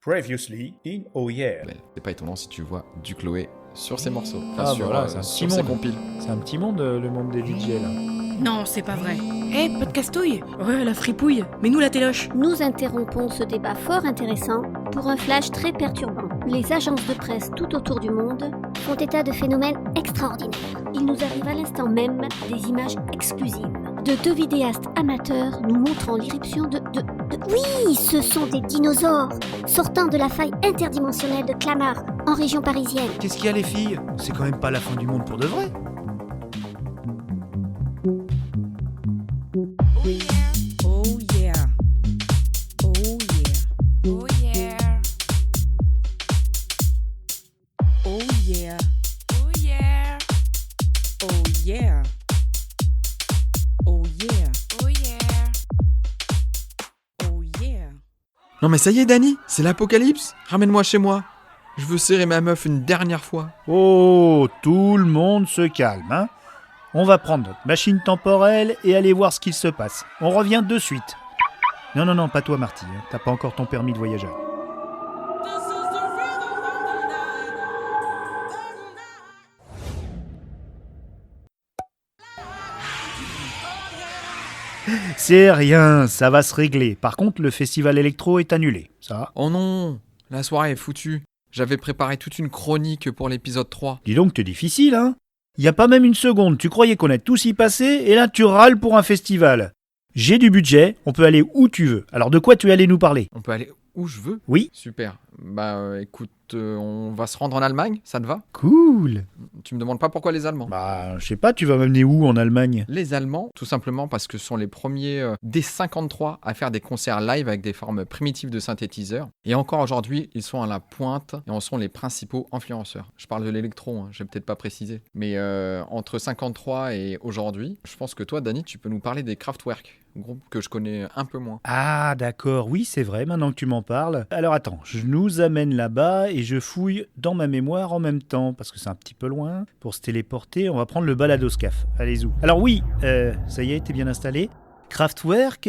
Previously in Oh Yeah. C'est pas étonnant si tu vois du Chloé sur ces morceaux. Voilà, c'est un sur petit ces monde. compiles. C'est un petit monde, le monde des DJ, là. Non, c'est pas vrai. Podcastouille. Ouais, la fripouille. Mais nous, la téloche. Nous interrompons ce débat fort intéressant pour un flash très perturbant. Les agences de presse tout autour du monde font état de phénomènes extraordinaires. Il nous arrive à l'instant même des images exclusives de deux vidéastes amateurs nous montrant l'irruption de... Oui, ce sont des dinosaures sortant de la faille interdimensionnelle de Clamart, en région parisienne. Qu'est-ce qu'il y a les filles ? C'est quand même pas la fin du monde pour de vrai. Oh yeah. Oh yeah. Oh yeah. Oh yeah. Oh yeah. Oh yeah. Oh yeah. Oh yeah. Oh yeah. Non mais ça y est Dani, c'est l'apocalypse. Ramène-moi chez moi. Je veux serrer ma meuf une dernière fois. Oh, tout le monde se calme, hein. On va prendre notre machine temporelle et aller voir ce qu'il se passe. On revient de suite. Non, pas toi, Marty. Hein. T'as pas encore ton permis de voyageur. C'est rien, ça va se régler. Par contre, le festival électro est annulé. Ça. Oh non, la soirée est foutue. J'avais préparé toute une chronique pour l'épisode 3. Dis donc, t'es difficile, hein. Y a pas même une seconde, tu croyais qu'on allait tous y passer, et là tu râles pour un festival. J'ai du budget, on peut aller où tu veux. Alors de quoi tu es allé nous parler ? On peut aller où je veux ? Oui. Super. Écoute, on va se rendre en Allemagne, ça te va ? Cool. Tu me demandes pas pourquoi les Allemands ? Je sais pas, tu vas m'amener où en Allemagne ? Les Allemands, tout simplement parce que ce sont les premiers dès 53 à faire des concerts live avec des formes primitives de synthétiseurs. Et encore aujourd'hui, ils sont à la pointe et en sont les principaux influenceurs. Je parle de l'électro, hein, j'ai peut-être pas précisé. Mais entre 53 et aujourd'hui, je pense que toi, Dani, tu peux nous parler des Kraftwerk, groupe que je connais un peu moins. Ah d'accord, oui c'est vrai, maintenant que tu m'en parles. Alors attends, je nous amène là-bas et je fouille dans ma mémoire en même temps, parce que c'est un petit peu loin. Pour se téléporter, on va prendre le baladoscaf. Allez, où ? Alors oui, ça y est, t'es bien installé ? Kraftwerk,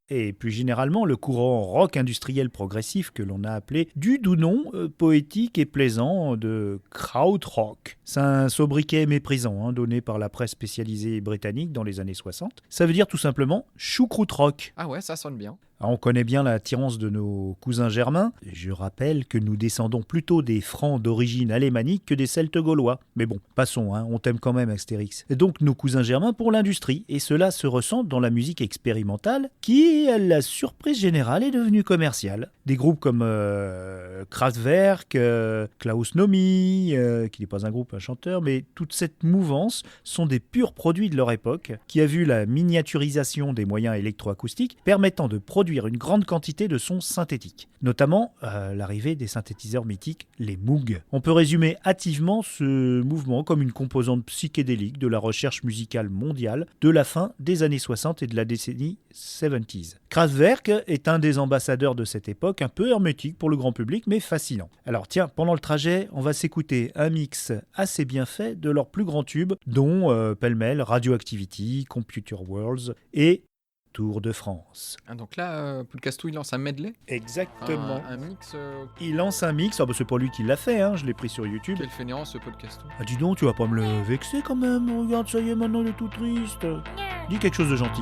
et plus généralement le courant rock industriel progressif que l'on a appelé du doux nom poétique et plaisant de krautrock. C'est un sobriquet méprisant donné par la presse spécialisée britannique dans les années 60. Ça veut dire tout simplement choucroute rock. Ah ouais, ça sonne bien. On connaît bien l'attirance de nos cousins germains. Je rappelle que nous descendons plutôt des Francs d'origine alémanique que des Celtes gaulois. Mais bon, passons, on t'aime quand même Astérix. Et donc nos cousins germains pour l'industrie. Et cela se ressent dans la musique expérimentale qui, à la surprise générale, est devenue commerciale. Des groupes comme Kraftwerk, Klaus Nomi, qui n'est pas un groupe, un chanteur, mais toute cette mouvance sont des purs produits de leur époque, qui a vu la miniaturisation des moyens électroacoustiques permettant de produire une grande quantité de sons synthétiques, notamment l'arrivée des synthétiseurs mythiques, les Moog. On peut résumer hâtivement ce mouvement comme une composante psychédélique de la recherche musicale mondiale de la fin des années 60 et de la décennie 70s. Kraftwerk est un des ambassadeurs de cette époque, un peu hermétique pour le grand public, mais fascinant. Alors tiens, pendant le trajet, on va s'écouter un mix assez bien fait de leurs plus grands tubes, dont pêle-mêle Radioactivity, Computer Worlds et Tour de France. Ah, donc là, Podcastou, il lance un medley ? Exactement. Un mix. Il lance un mix, c'est pas lui qui l'a fait, je l'ai pris sur YouTube. Quel fainéant ce Podcastou. Ah dis donc, tu vas pas me le vexer quand même, regarde, ça y est, maintenant il est tout triste. Dis quelque chose de gentil.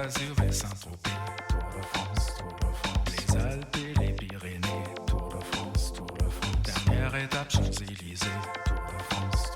d'Azur et Saint-Tropez, Tour de France, les Alpes et les Pyrénées, Tour de France, dernière étape Champs-Élysées, Tour de France,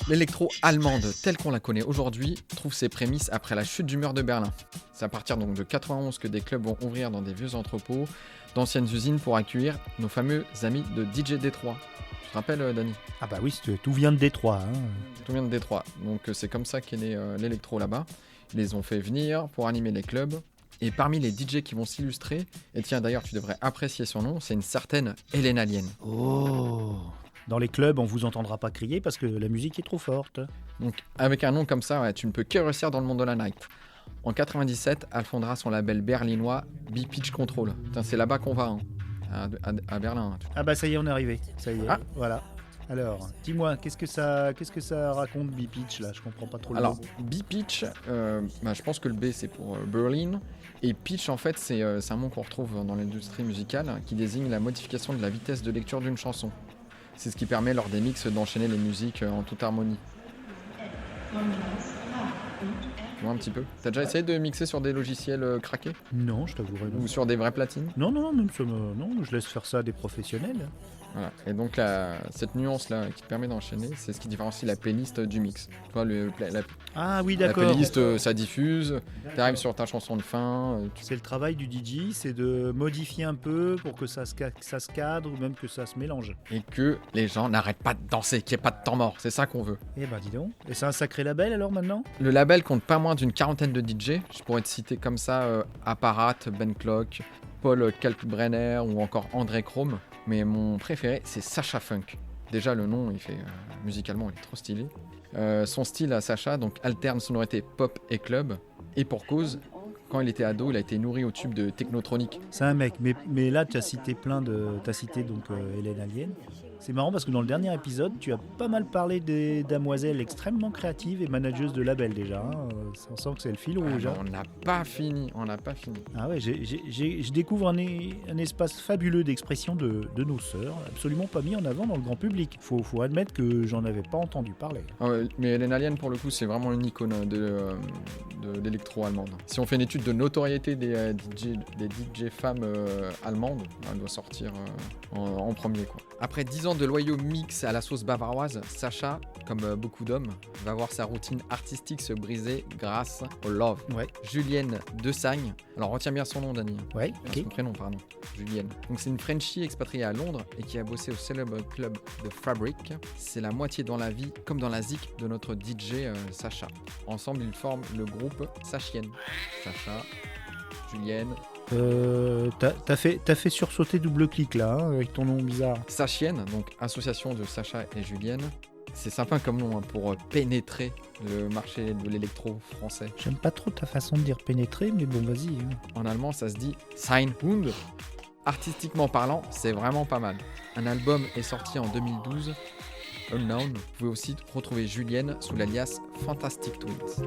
L'électro allemande, telle qu'on la connaît aujourd'hui, trouve ses prémices après la chute du mur de Berlin. C'est à partir donc de 91 que des clubs vont ouvrir dans des vieux entrepôts, d'anciennes usines pour accueillir nos fameux amis de DJ Détroit. Tu te rappelles, Dany ? Ah bah oui, tout vient de Détroit. Hein. Tout vient de Détroit. Donc c'est comme ça qu'est né l'électro là-bas. Ils les ont fait venir pour animer les clubs. Et parmi les DJ qui vont s'illustrer, et tiens d'ailleurs tu devrais apprécier son nom, c'est une certaine Hélène Alien. Oh. Dans les clubs, on vous entendra pas crier parce que la musique est trop forte. Donc avec un nom comme ça, ouais, tu ne peux que réussir dans le monde de la night. En 97, elle fondera son label berlinois B-Pitch Control. Putain, c'est là-bas qu'on va, hein, à Berlin. Ah bah ça y est, on est arrivé. Ça y est, Ah. voilà. Alors, dis-moi, qu'est-ce que ça raconte B-Pitch là ? Je comprends pas trop le Alors, mot. B-Pitch, je pense que le B c'est pour Berlin. Et pitch, en fait, c'est un mot qu'on retrouve dans l'industrie musicale qui désigne la modification de la vitesse de lecture d'une chanson. C'est ce qui permet lors des mix d'enchaîner les musiques en toute harmonie. Tu vois un petit peu ? T'as déjà essayé de mixer sur des logiciels craqués ? Non, je t'avouerai non. Ou sur des vraies platines ? Non, même non, je laisse faire ça à des professionnels. Voilà. Et donc cette nuance-là qui te permet d'enchaîner, c'est ce qui différencie la playlist du mix. Tu vois, Ah oui, la d'accord. playlist, ça diffuse, t'arrives sur ta chanson de fin. C'est le travail du DJ, c'est de modifier un peu pour que ça se cadre ou même que ça se mélange. Et que les gens n'arrêtent pas de danser, qu'il n'y ait pas de temps mort. C'est ça qu'on veut. Eh ben dis donc. Et c'est un sacré label alors maintenant ? Le label compte pas moins d'une quarantaine de DJ. Je pourrais te citer comme ça Apparat, Ben Clock, Paul Kalkbrenner ou encore André Chrome. Mais mon préféré, c'est Sacha Funk. Déjà, le nom, musicalement, il est trop stylé. Son style à Sacha, donc alterne sonorité pop et club. Et pour cause, quand il était ado, il a été nourri au tube de Technotronic. C'est un mec, mais là tu as cité donc Hélène Alien. C'est marrant parce que dans le dernier épisode, tu as pas mal parlé des damoiselles extrêmement créatives et manageuses de label déjà. Hein. On sent que c'est le fil rouge. On n'a pas fini. Ah ouais, je découvre un espace fabuleux d'expression de nos sœurs, absolument pas mis en avant dans le grand public. Faut admettre que j'en avais pas entendu parler. Mais Hélène Alien, pour le coup, c'est vraiment une icône de l'électro-allemande. Si on fait une étude de notoriété des DJ femmes allemandes, elle doit sortir en premier, quoi. Après 10 ans de loyaux mix à la sauce bavaroise, Sacha, comme beaucoup d'hommes, va voir sa routine artistique se briser grâce au love. Ouais. Julienne Desagne, alors retiens bien son nom, Dany. Ouais, ok. Son prénom, pardon. Julienne. Donc c'est une Frenchie expatriée à Londres et qui a bossé au célèbre club de Fabric. C'est la moitié dans la vie comme dans la zik de notre DJ Sacha. Ensemble, ils forment le groupe Sachienne. Sacha, Julienne. T'as fait sursauter double clic là, hein, avec ton nom bizarre. Sachienne, donc association de Sacha et Julienne. C'est sympa comme nom pour pénétrer le marché de l'électro français. J'aime pas trop ta façon de dire pénétrer, mais bon, vas-y. Hein. En allemand, ça se dit Seinhund. Artistiquement parlant, c'est vraiment pas mal. Un album est sorti en 2012, Unknown. Vous pouvez aussi retrouver Julienne sous l'alias Fantastic Twins.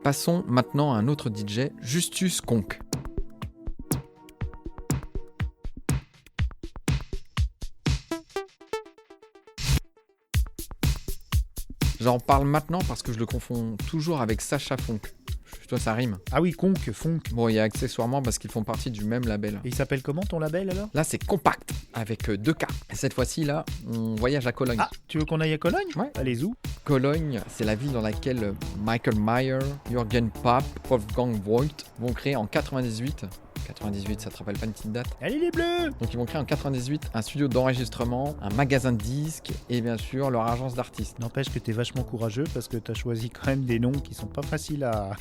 Passons maintenant à un autre DJ, Justus Conk. J'en parle maintenant parce que je le confonds toujours avec Sacha Funk. Toi, ça rime. Ah oui, Conk, Funk. Bon, il y a accessoirement parce qu'ils font partie du même label. Et il s'appelle comment ton label alors? Là, c'est Compact avec 2 K. Et cette fois-ci, là, on voyage à Cologne. Ah, tu veux qu'on aille à Cologne? Ouais. Allez, où? Cologne, c'est la ville dans laquelle Michael Mayer, Jürgen Papp, Wolfgang Voigt vont créer en 98. 98, ça te rappelle pas une petite date? Allez les bleus! Donc ils vont créer en 98 un studio d'enregistrement, un magasin de disques et bien sûr leur agence d'artistes. N'empêche que t'es vachement courageux parce que t'as choisi quand même des noms qui sont pas faciles à...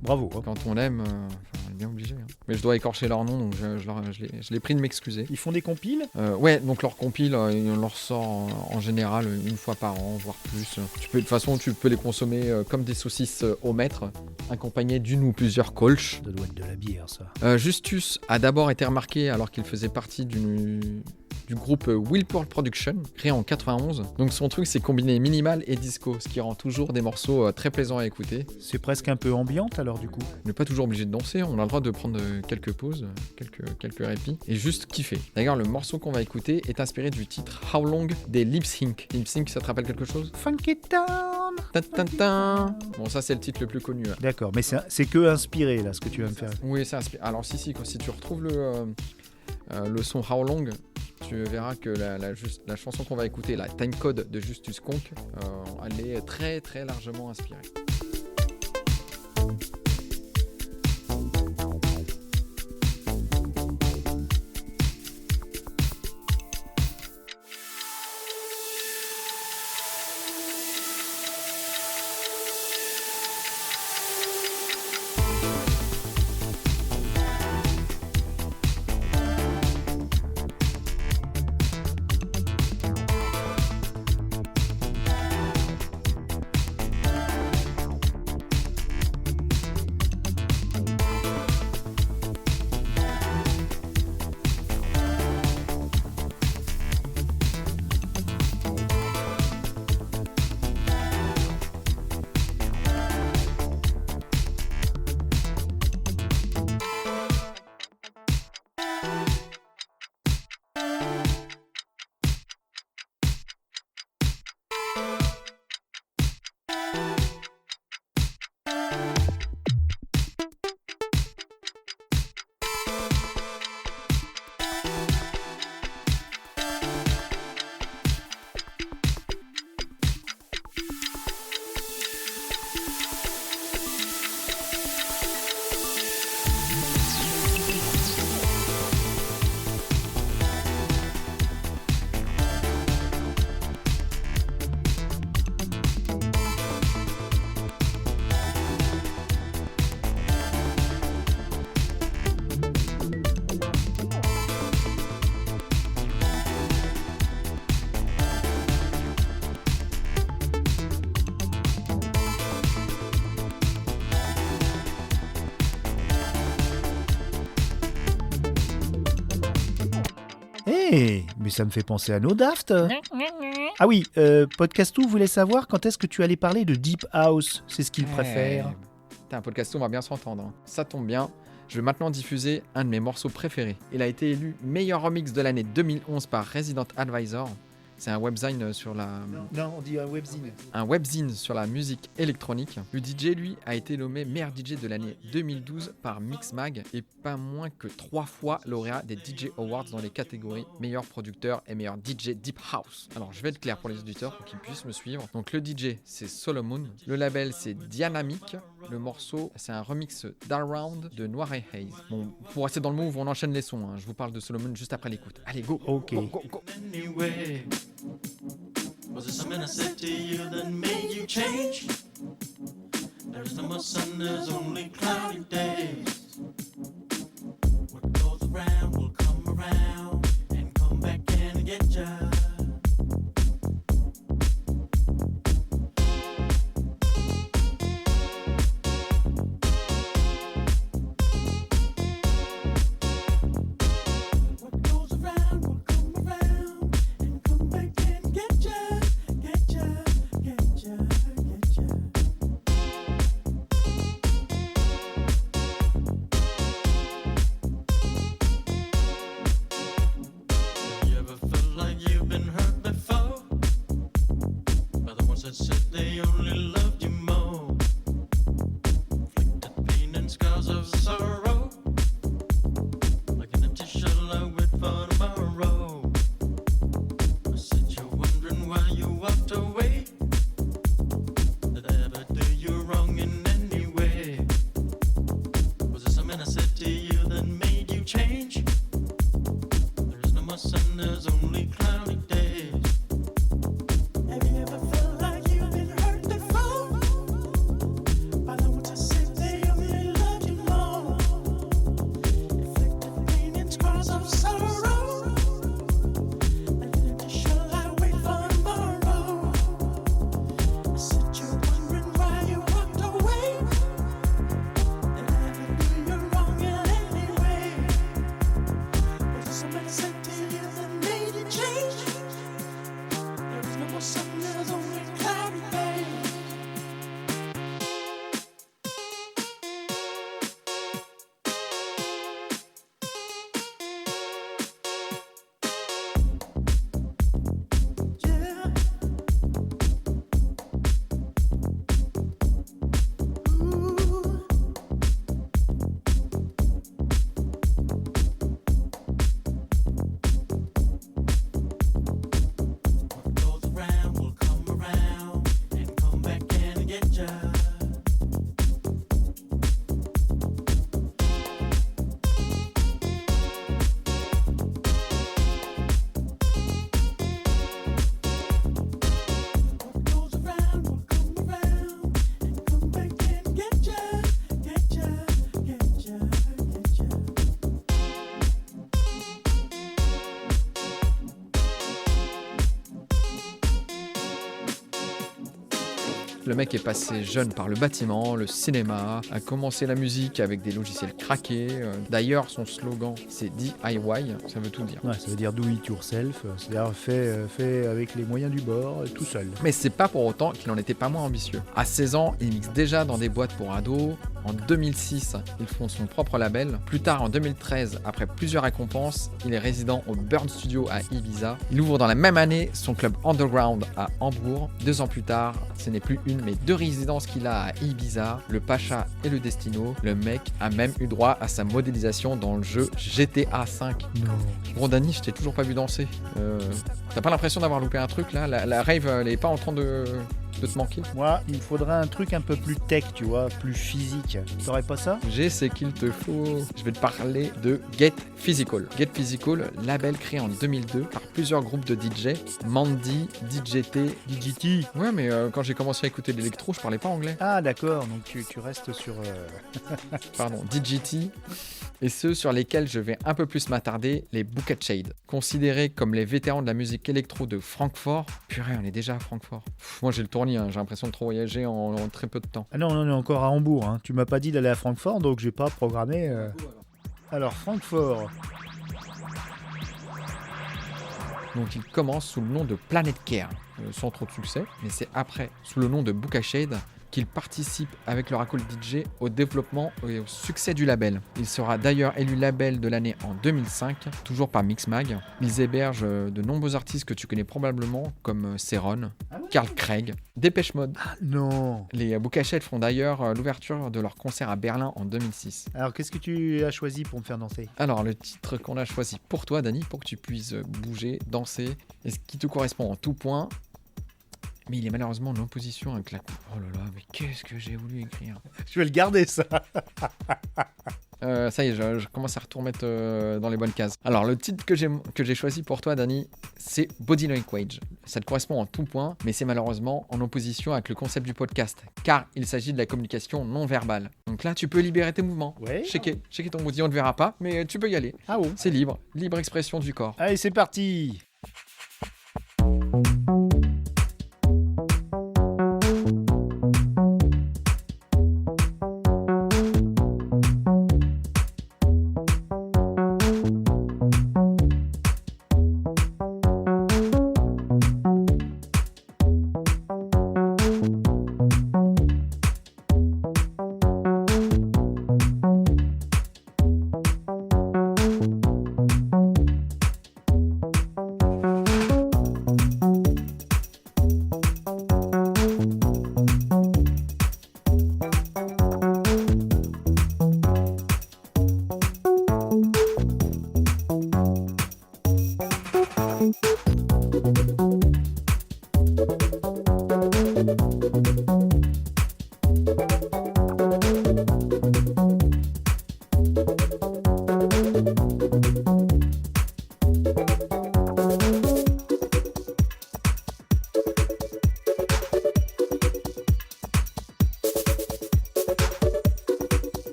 Bravo. Hein. Quand on l'aime, on est bien obligé. Hein. Mais je dois écorcher leur nom, donc je l'ai pris de m'excuser. Ils font des compiles? Ouais, donc leur compile, on leur sort en général une fois par an, voire plus. De toute façon, tu peux les consommer comme des saucisses au mètre, accompagnées d'une ou plusieurs kolsch. Ça doit être de la bière, ça. Justus a d'abord été remarqué alors qu'il faisait partie du groupe Willpower Production, créé en 91. Donc son truc, c'est combiner minimal et disco, ce qui rend toujours des morceaux très plaisants à écouter. C'est presque un peu ambiante alors du coup. On n'est pas toujours obligé de danser, on a le droit de prendre quelques pauses, quelques répits, et juste kiffer. D'ailleurs, le morceau qu'on va écouter est inspiré du titre How Long des Lip Sync. Lip Sync, ça te rappelle quelque chose? Funky Town. Ta-ta-ta. Bon, ça c'est le titre le plus connu. Là. D'accord, mais c'est que inspiré là ce que tu vas me faire. Oui, c'est inspiré. Alors si tu retrouves le son How Long, tu verras que la chanson qu'on va écouter, la Timecode de Justus Conk, elle est très très largement inspirée. Mais ça me fait penser à nos Daft. Ah oui, Podcastou voulait savoir quand est-ce que tu allais parler de Deep House. C'est ce qu'il préfère. T'as un podcast, on va bien s'entendre. Hein. Ça tombe bien. Je vais maintenant diffuser un de mes morceaux préférés. Il a été élu meilleur remix de l'année 2011 par Resident Advisor. C'est un webzine sur la... Non, on dit un webzine. Un webzine sur la musique électronique. Le DJ, lui, a été nommé meilleur DJ de l'année 2012 par Mixmag et pas moins que 3 fois lauréat des DJ Awards dans les catégories meilleur producteur et meilleur DJ Deep House. Alors, je vais être clair pour les auditeurs pour qu'ils puissent me suivre. Donc, le DJ, c'est Solomon. Le label, c'est Dynamic. Le morceau, c'est un remix d'Around de Noir et Haze. Bon, pour rester dans le move, on enchaîne les sons. Hein. Je vous parle de Solomon juste après l'écoute. Allez, go! Ok. Go, go, go. Anyway, was it something I said to you that made you change? There is no more sun, there's only cloudy days. What goes around will come around and come back and get ya. to you that made you change? There is no more sun, there's only cloudy days. Have you ever felt like you've been hurt before? By the ones that said they only loved you more. Inflicted pain and scars of sorrow. And then to show I wait for tomorrow. I said you're wondering why you walked away. And I never knew you're wrong in any way. Was it somebody said to you that made you change? There is no more sun, there's only cloudy days. Yeah. Ooh. What goes around will come around and come back and get ya. What goes around will come around and come back and get ya, get ya, get ya, get ya. Le mec est passé jeune par le bâtiment, le cinéma, a commencé la musique avec des logiciels craqués. D'ailleurs, son slogan, c'est DIY, ça veut tout dire. Ouais, ça veut dire do it yourself, c'est-à-dire fait avec les moyens du bord, tout seul. Mais c'est pas pour autant qu'il n'en était pas moins ambitieux. À 16 ans, il mixe déjà dans des boîtes pour ados. En 2006, il fonde son propre label. Plus tard, en 2013, après plusieurs récompenses, il est résident au Burn Studio à Ibiza. Il ouvre dans la même année son club underground à Hambourg. 2 ans plus tard, ce n'est plus une mais 2 résidences qu'il a à Ibiza, le Pacha et le Destino. Le mec a même eu droit à sa modélisation dans le jeu GTA V. Non. Gros Dany, je t'ai toujours pas vu danser. T'as pas l'impression d'avoir loupé un truc là? La rave, elle est pas en train de te manquer? Moi, il me faudrait un truc un peu plus tech, tu vois, plus physique. T'aurais pas ça? J'ai ce qu'il te faut. Je vais te parler de Get Physical. Get Physical, label créé en 2002 par plusieurs groupes de DJ. Mandy, DJT, DJT. Ouais, mais quand j'ai commencé à écouter l'électro, je parlais pas anglais. Ah d'accord, donc tu restes sur... Pardon, DJT. Et ceux sur lesquels je vais un peu plus m'attarder, les Bucket Shade. Considérés comme les vétérans de la musique électro de Francfort. Purée, on est déjà à Francfort. Moi j'ai le tournis, hein. J'ai l'impression de trop voyager en très peu de temps. Ah non, on est encore à Hambourg, hein. Tu m'as pas dit d'aller à Francfort, donc j'ai pas programmé... Alors Francfort... Donc il commence sous le nom de Planet Care, sans trop de succès, mais c'est après, sous le nom de Bucket Shade, qu'il participe avec le Oracle DJ au développement et au succès du label. Il sera d'ailleurs élu label de l'année en 2005, toujours par Mixmag. Ils hébergent de nombreux artistes que tu connais probablement, comme Céron, Carl Craig, Dépêche Mode. Ah non. Les Bucket Shade font d'ailleurs l'ouverture de leur concert à Berlin en 2006. Alors qu'est-ce que tu as choisi pour me faire danser? Alors le titre qu'on a choisi pour toi, Dany, pour que tu puisses bouger, danser, et ce qui te correspond en tout point. Mais il est malheureusement en opposition avec la... Oh là là, mais qu'est-ce que j'ai voulu écrire? Je vais le garder, ça. Ça y est, je commence à remettre dans les bonnes cases. Alors, le titre que j'ai choisi pour toi, Dany, c'est Body Language. Ça te correspond en tout point, mais c'est malheureusement en opposition avec le concept du podcast, car il s'agit de la communication non verbale. Donc là, tu peux libérer tes mouvements. Ouais. Checker ton body, on ne te verra pas, mais tu peux y aller. Ah bon. C'est libre expression du corps. Allez, c'est parti.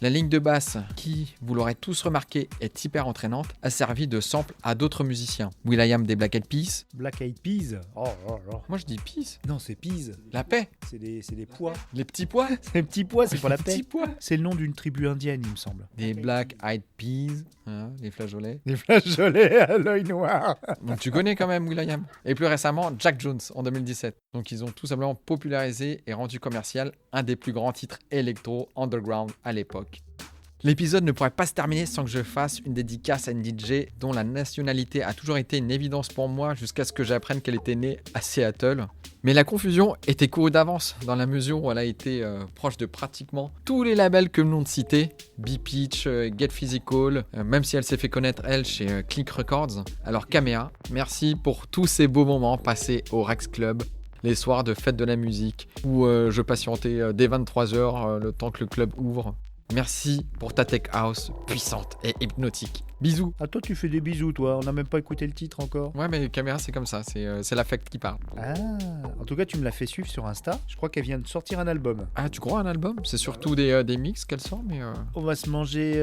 La ligne de basse, qui, vous l'aurez tous remarqué, est hyper entraînante, a servi de sample à d'autres musiciens. will.i.am des Black Eyed Peas. Black Eyed Peas. Oh là là. Moi je dis peas. Non, c'est peas. La paix. C'est des pois. Les petits pois. C'est des petits pois, c'est pas la Les paix. petits pois. C'est le nom d'une tribu indienne, il me semble. Des Black Eyed Peas. Hein, les flageolets. Des flageolets à l'œil noir. Donc tu connais quand même will.i.am. Et plus récemment, Jack Jones en 2017. Donc ils ont tout simplement popularisé et rendu commercial un des plus grands titres électro underground à l'époque. musique. L'épisode ne pourrait pas se terminer sans que je fasse une dédicace à une DJ dont la nationalité a toujours été une évidence pour moi jusqu'à ce que j'apprenne qu'elle était née à Seattle. Mais la confusion était courue d'avance dans la mesure où elle a été proche de pratiquement tous les labels que nous venons de citer, B-Pitch, Get Physical, même si elle s'est fait connaître elle chez Click Records. Alors Kamea, merci pour tous ces beaux moments passés au Rex Club, les soirs de fête de la musique où je patientais dès 23h le temps que le club ouvre. Merci pour ta tech house puissante et hypnotique. Bisous. Ah, toi, tu fais des bisous, toi. On n'a même pas écouté le titre encore. Ouais, mais Caméra, c'est comme ça. C'est l'affect qui parle. Ah, en tout cas, tu me l'as fait suivre sur Insta. Je crois qu'elle vient de sortir un album. Ah, tu crois un album? C'est surtout des mix qu'elle sort, mais... On va se manger...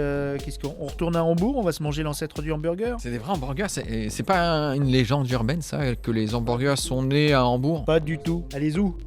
Qu'est-ce qu'on... On retourne à Hambourg, on va se manger l'ancêtre du hamburger. C'est des vrais hamburgers. C'est pas une légende urbaine, ça, que les hamburgers sont nés à Hambourg? Pas du tout. Allez, où?